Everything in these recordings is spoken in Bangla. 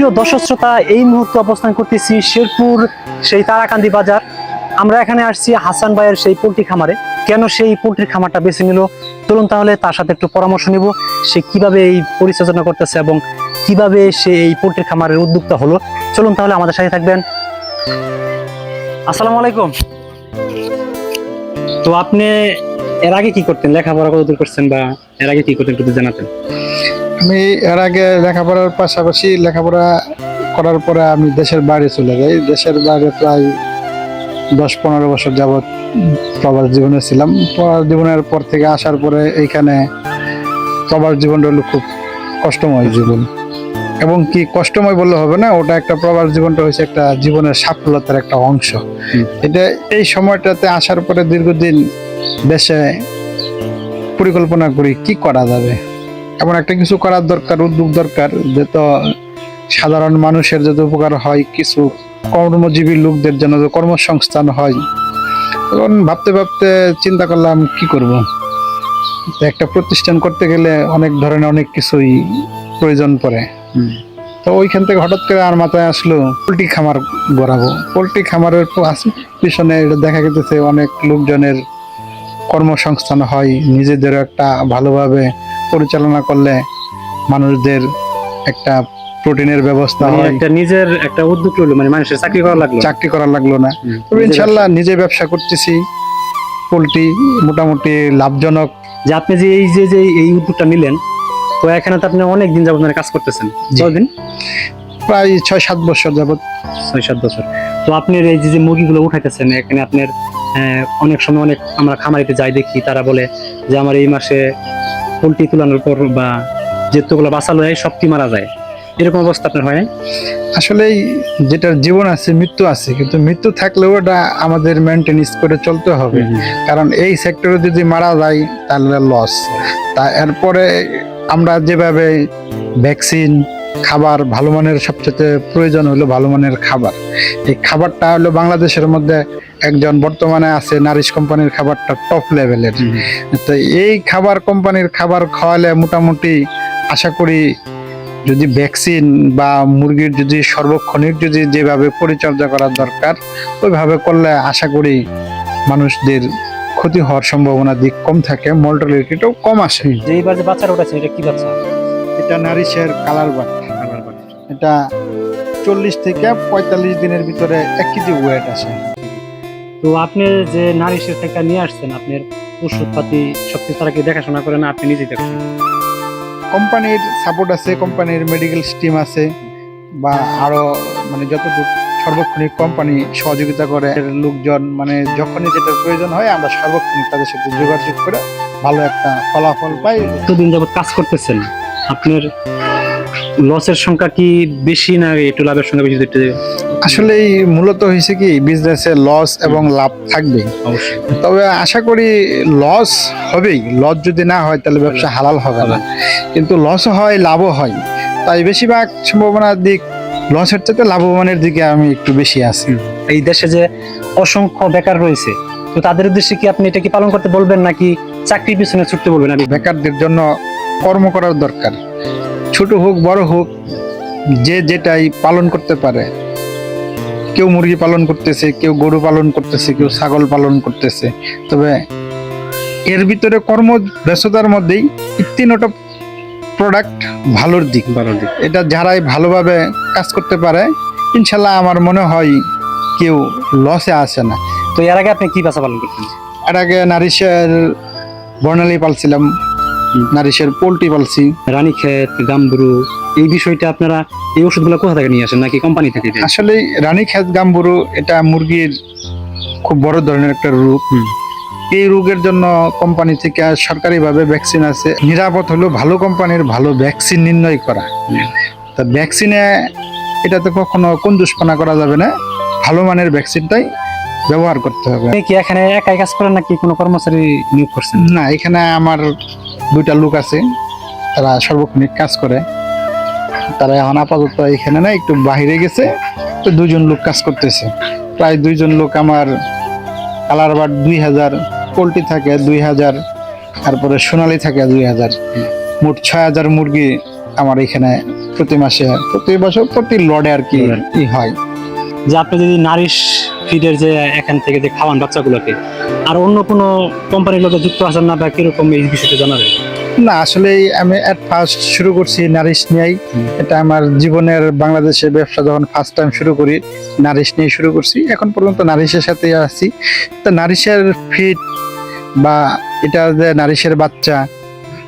সুপ্রিয় দর্শক শ্রোতা, এই মুহূর্তে অবস্থান করতেছি শেরপুর সেই তারাকান্দি বাজার। আমরা এখানে আসছি হাসান ভাইয়ের সেই পোল্ট্রি খামারে। কেন সেই পোল্ট্রি খামারটা বেছে নিল, চলুন তাহলে তার সাথে একটু পরামর্শ নিব। সে কিভাবে এই পরিচালনা করতেছে এবং কিভাবে সে এই পোল্ট্রি খামারের উদ্যোক্তা হলো। চলুন তাহলে আমাদের সাথে থাকবেন। আসসালামু আলাইকুম। তো আপনি এর আগে কি করতেন, লেখাপড়া কতদূর করছেন বা এর আগে কি করতেন একটু জানাতেন? আমি এর আগে লেখাপড়ার পাশাপাশি লেখাপড়া করার পরে আমি দেশের বাইরে চলে যাই। দেশের বাইরে প্রায় 10-15 বছর যাবৎ প্রবাস জীবনে ছিলাম। প্রবাস জীবনের পর থেকে আসার পরে এইখানে প্রবাস জীবনটা হলো খুব কষ্টময় জীবন, এবং কি কষ্টময় বললে হবে না, ওটা একটা প্রবাস জীবনটা হয়েছে একটা জীবনের সাফল্যতার একটা অংশ। এটা এই সময়টাতে আসার পরে দীর্ঘদিন দেশে পরিকল্পনা করি কি করা যাবে, এমন একটা কিছু করার দরকার, উদ্যোগ দরকার, যে তো সাধারণ মানুষের যাতে উপকার হয়, কিছু কর্মজীবী লোকদের যেন কর্মসংস্থান হয়। তখন ভাবতে ভাবতে চিন্তা করলাম কি করব। একটা প্রতিষ্ঠান করতে গেলে অনেক ধরনের অনেক কিছুই প্রয়োজন পড়ে। তো ওইখান থেকে হঠাৎ করে আর মাথায় আসলো পোল্ট্রি খামার গড়াবো। পোল্ট্রি খামারের পিছনে এটা দেখা গেছে অনেক লোকজনের কর্মসংস্থান হয়, নিজেদের একটা ভালোভাবে পরিচালনা করলে মানুষদের একটা প্রোটিনের ব্যবস্থা হয়। একটা নিজের একটা উদ্যোগ হলো, মানে মানুষের চাকরি করা লাগলো না। তবে ইনশাল্লাহ নিজে ব্যবসা করতেছি, পোল্ট্রি মোটামুটি লাভজনক। যে আপনি যে এই উদ্যোগটা নিলেন, তো এখানে তো আপনি অনেক দিন যাবত কাজ করতেছেন। কতদিন? প্রায় 6-7 বছর যাবত। 6-7 বছর। তো আপনি এই যে মুরগিগুলো উঠাইতেছেন এখানে, আপনার অনেক সময় আমরা খামারিতে যাই, দেখি তারা বলে যে আমার এই মাসে পোল্ট্রি তুলানোর পর বা যেগুলো বাঁচালো যায় সব কি মারা যায়, এরকম অবস্থা আপনার হয়? আসলে যেটার জীবন আছে মৃত্যু আছে, কিন্তু মৃত্যু থাকলেও ওটা আমাদের মেনটেনেন্স করে চলতে হবে। কারণ এই সেক্টরে যদি মারা যায় তাহলে লস। তা এরপরে আমরা যেভাবে ভ্যাকসিন, খাবার, ভালো মানের সবচেয়ে প্রয়োজন হলো ভালো মানের খাবার। এই খাবারটা হলো বাংলাদেশের মধ্যে একজন বর্তমানে আছে নারিশ কোম্পানির খাবারটা টপ লেভেলের। তো এই খাবার কোম্পানির খাবার খাওয়ালে মোটামুটি আশা করি যদি ভ্যাকসিন বা মুরগির যদি সর্বক্ষণিক যদি যেভাবে পরিচর্যা করার দরকার ওইভাবে করলে আশা করি মানুষদের ক্ষতি হওয়ার সম্ভাবনা দিক কম থাকে, মর্টালিটিটাও কম আসে। যে এইবার যে বাচ্চারা উঠেছে, এটা কি বাচ্চা? এটা নারিশের কালার বাট। এটা 40 থেকে 45 দিনের ভিতরে 1 কেজি ওয়েট আসে। তো আপনি যে নারিশের থেকে নিয়ে আসছেন, আপনার ওষুধপাতি সবকিছু তারা কি দেখাশোনা করে না আপনি নিজেই দেখাশোনা? কোম্পানির সাপোর্ট আছে, কোম্পানির মেডিকেল স্টিম আছে, বা আরো মানে যতটুকু সার্বক্ষণিক কোম্পানি সহযোগিতা করে লোকজন, মানে যখনই যেটা প্রয়োজন হয় আমরা সার্বক্ষণিক তাদের সাথে যোগাযোগ করে ভালো একটা ফলাফল পাই। কতদিন যাবত কাজ করতেছেন, আপনার লসের সংখ্যা কি বেশি না একটু লাভের সংখ্যা বেশি? আসলে মূলত হয়েছে কি, বিজনেসে লস এবং লাভ থাকবেই, তবে আশা করি লস হবেই। লস যদি না হয় তাহলে ব্যবসা হালাল হবে না, কিন্তু লস হয় লাভও হয়। তাই বেশিরভাগ সম্ভাবনার দিক লসের থেকে লাভবানের দিকে আমি একটু বেশি আছি। এই দেশে যে অসংখ্য বেকার রয়েছে, তো তাদের উদ্দেশ্যে কি আপনি এটা কি পালন করতে বলবেন নাকি চাকরির পিছনে ছুটতে বলবেন? বেকারদের জন্য কর্ম করার দরকার, ছোট হোক বড় হোক, যে যেটাই পালন করতে পারে। কেউ মুরগি পালন করতেছে, কেউ গরু পালন করতেছে, কেউ ছাগল পালন করতেছে। তবে এর ভিতরে কর্ম ব্যস্ততার মধ্যেই 3টা প্রোডাক্ট ভালোর দিক। এটা যারাই ভালোভাবে কাজ করতে পারে ইনশাল্লাহ আমার মনে হয় কেউ লসে আসে না। তো এর আগে আপনি কি বাচ্চা পালন করতেন? এর আগে নারিশের বর্ণালী পালছিলাম, নারিশের পোল্ট্রি পালছি, রানীক্ষেত, গাম্বুরু। এই বিষয়টা আপনারা এই ওষুধগুলো কোথা থেকে নিয়ে আসেন, নাকি কোম্পানি থেকে? আসলে রানীক্ষেত, গাম্বুরু এটা মুরগির খুব বড় ধরনের একটা রোগ। এই রোগের জন্য কোম্পানি থেকে সরকারিভাবে ভ্যাকসিন আছে। নিরাপদ হলো ভালো কোম্পানির ভালো ভ্যাকসিন নির্ণয় করা। তা ভ্যাকসিনে এটাতে কখনো কঞ্জুসপনা করা যাবে না, ভালো মানের ভ্যাকসিনটাই ব্যবহার করতে হবে। কি এখানে একাই কাজ করেন নাকি কোনো কর্মচারী নিয়োগ করছেন? না, এখানে আমার 2টা লোক আছে, তারা সর্বক্ষণিক কাজ করে। তারা এখন আপাতত এখানে না, একটু বাহিরে গেছে, তো 2জন লোক কাজ করতেছে। প্রায় 2জন লোক আমার কালার বাট 2000, পোল্ট্রি থাকে 2000, তারপরে সোনালি থাকে 2000, মোট 6000 মুরগি আমার এখানে প্রতি মাসে প্রতি বছর প্রতি লড়ে আর কি ই হয়। যে আপনি যদি নারিশ ফিডের যে এখান থেকে যে খাওয়ান বাচ্চাগুলোকে, আর অন্য কোনো কোম্পানির লোকে যুক্ত আছেন না, বা কিরকম এই বিষয়টা জানাবেন? না, আসলে আমি এট ফার্স্ট শুরু করছি নারিশ নিয়েই। এটা আমার জীবনের বাংলাদেশে ব্যবসা যখন ফার্স্ট টাইম শুরু করি, নারিশ নিয়ে শুরু করছি। এখন পর্যন্ত নারিশের সাথে আছি। তো নারিশের ফিড বা এটা যে নারিশের বাচ্চা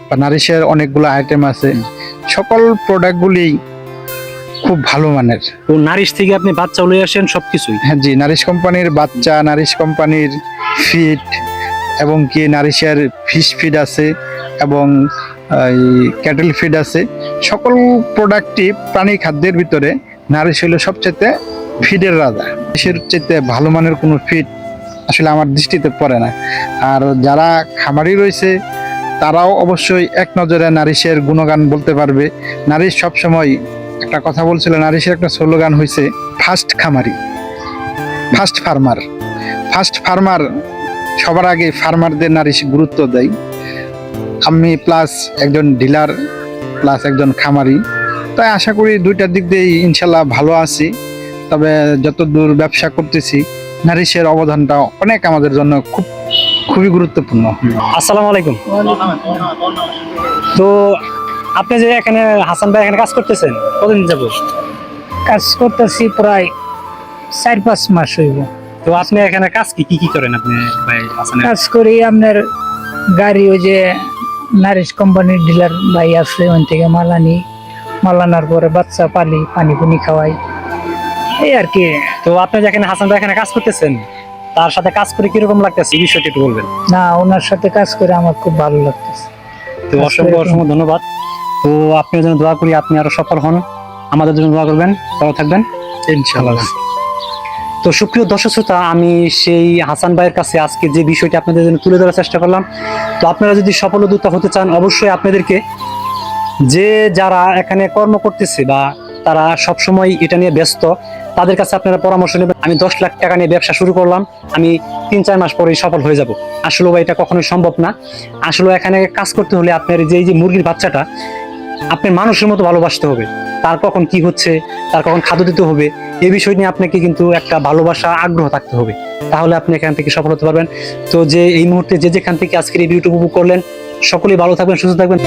বা নারিশের অনেকগুলো আইটেম আছে, সকল প্রোডাক্টগুলি খুব ভালো মানের। তো নারিশ থেকে আপনি বাচ্চা লয়ে আসেন সবকিছুই? হ্যাঁ জি, নারিশ কোম্পানির বাচ্চা, নারিশ কোম্পানির ফিড, এবং কি নারিশের ফিশ ফিড আছে এবং এই ক্যাটেল ফিড আছে। সকল প্রোডাক্টই প্রাণী খাদ্যের ভিতরে নারিশ হলো সবচেয়ে ফিডের রাজা। দেশের চাইতে ভালো মানের কোনো ফিড আসলে আমার দৃষ্টিতে পড়ে না। আর যারা খামারি রয়েছে তারাও অবশ্যই এক নজরে নারিশের গুণগান বলতে পারবে। নারিশ সবসময় একটা কথা বলছিল, নারিশের একটা স্লোগান হয়েছে ফার্স্ট খামারি, ফার্স্ট ফার্মার। ফার্স্ট ফার্মার সবার আগে ফার্মারদের নারিশ গুরুত্ব দেয়। আমি প্লাস একজন ডিলার প্লাস একজন খামারি, তাই আশা করি দুইটার দিক দিয়েই ইনশাল্লাহ ভালো আছি। তবে যতদূর ব্যবসা করতেছি, নারিশের অবদানটা অনেক আমাদের জন্য খুবই গুরুত্বপূর্ণ। আসসালামু আলাইকুম। তো আপনি যে এখানে হাসান ভাই এখানে কাজ করতেছেন কতদিন যাব? কাজ করতেছি প্রায় 4-5 মাস হইব। তো আপনি এখানে কাজ কি কি করেন আপনি ভাই হাসানের? কাজ করি আপনার গাড়ি, ওই যে নারিশ কোম্পানির ডিলার ভাই আছে, ওখান থেকে মাল আনি, মাল আনার পরে বাচ্চা পালি, পানি পুনি খাওয়াই, এই আর কি। তো আপনি যেখানে হাসান ভাই এখানে কাজ করতেছেন, তার সাথে কাজ করে কিরকম লাগতেছে এই বিষয়টা একটু বলবেন? না, ওনার সাথে কাজ করে আমার খুব ভালো লাগতেছে। তো অসংখ্য অসংখ্য ধন্যবাদ। তো আপনার জন্য দোয়া করি আপনি আরো সফল হন, আমাদের জন্য দোয়া করবেন, ভালো থাকবেন ইনশাল্লাহ। তো সুপ্রিয় দর্শক শ্রোতা, আমি সেই হাসান ভাইয়ের কাছে আজকে যে বিষয়টি আপনাদের জন্য তুলে ধরার চেষ্টা করলাম। তো আপনারা যদি সফল উদ্যোক্তা হতে চান, অবশ্যই আপনাদেরকে যে যারা এখানে কর্ম করতেছে বা তারা সবসময় এটা নিয়ে ব্যস্ত, তাদের কাছে আপনারা পরামর্শ নেবেন। আমি 10 লাখ টাকা নিয়ে ব্যবসা শুরু করলাম, আমি 3-4 মাস পরেই সফল হয়ে যাব। আসলে ভাই এটা কখনোই সম্ভব না। আসলে এখানে কাজ করতে হলে আপনার যে মুরগির বাচ্চাটা আপনার মানুষের মতো ভালোবাসতে হবে। তার কখন কি হচ্ছে, তার কখন খাদ্য দিতে হবে, এই বিষয় নিয়ে আপনাকে কিন্তু একটা ভালোবাসা, আগ্রহ থাকতে হবে, তাহলে আপনি এখান থেকে সফল হতে পারবেন। তো যে এই মুহূর্তে যে যেখান থেকে আজকের এই ভিডিওটি উপভোগ করলেন, সকলেই ভালো থাকবেন, সুস্থ থাকবেন।